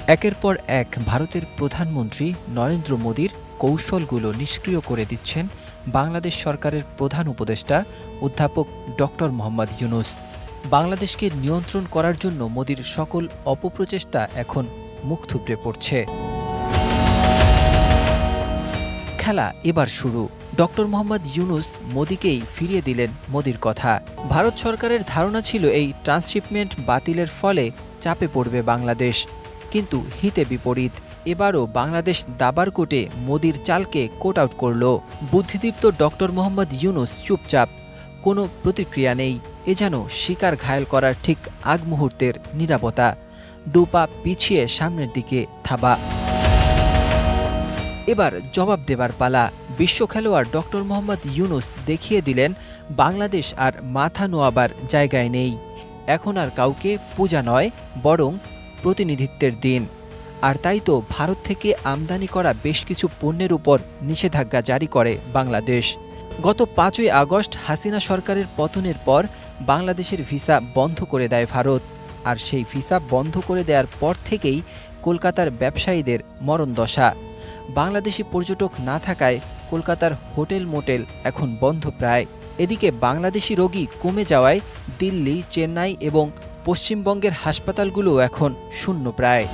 একের পর এক ভারতের প্রধানমন্ত্রী নরেন্দ্র মোদীর কৌশলগুলো নিষ্ক্রিয় করে দিচ্ছেন বাংলাদেশ সরকারের প্রধান উপদেষ্টা অধ্যাপক ডক্টর মোহাম্মদ ইউনূস। বাংলাদেশকে নিয়ন্ত্রণ করার জন্য মোদীর সকল অপপ্রচেষ্টা এখন মুখ থুবড়ে পড়ছে। খেলা এবার শুরু। ডক্টর মোহাম্মদ ইউনূস মোদীকেই ফিরিয়ে দিলেন মোদীর কথা। ভারত সরকারের ধারণা ছিল এই ট্রান্সশিপমেন্ট বাতিলের ফলে চাপে পড়বে বাংলাদেশ, কিন্তু হিতে বিপরীত। এবারও বাংলাদেশ দাবার কোর্টে মোদীর চালকে কোট আউট করল। বুদ্ধিদীপ্ত ডক্টর মোহাম্মদ ইউনূস চুপচাপ, কোনো প্রতিক্রিয়া নেই। এ যেন শিকার ঘায়েল করার ঠিক আগ মুহূর্তের নীরবতা। দুপা পিছিয়ে সামনের দিকে থাবা। এবার জবাব দেবার পালা। বিশ্ব খেলোয়াড় ডক্টর মোহাম্মদ ইউনূস দেখিয়ে দিলেন বাংলাদেশ আর মাথা নোয়াবার জায়গায় নেই। এখন আর কাউকে পূজা নয়, বরং প্রতিনিধিত্বের দিন। আর তাই তো ভারত থেকে আমদানি করা বেশ কিছু পণ্যের উপর নিষেধাজ্ঞা জারি করে বাংলাদেশ। গত ৫ই আগস্ট হাসিনা সরকারের পতনের পর বাংলাদেশের ভিসা বন্ধ করে দেয় ভারত। আর সেই ভিসা বন্ধ করে দেওয়ার পর থেকেই কলকাতার ব্যবসায়ীদের মরণদশা। বাংলাদেশি পর্যটক না থাকায় কলকাতার হোটেল মোটেল এখন বন্ধ প্রায়। এদিকে বাংলাদেশি রোগী কমে যাওয়ায় দিল্লি, চেন্নাই এবং পশ্চিমবঙ্গের হাসপাতালগুলো এখন শূন্য প্রায়।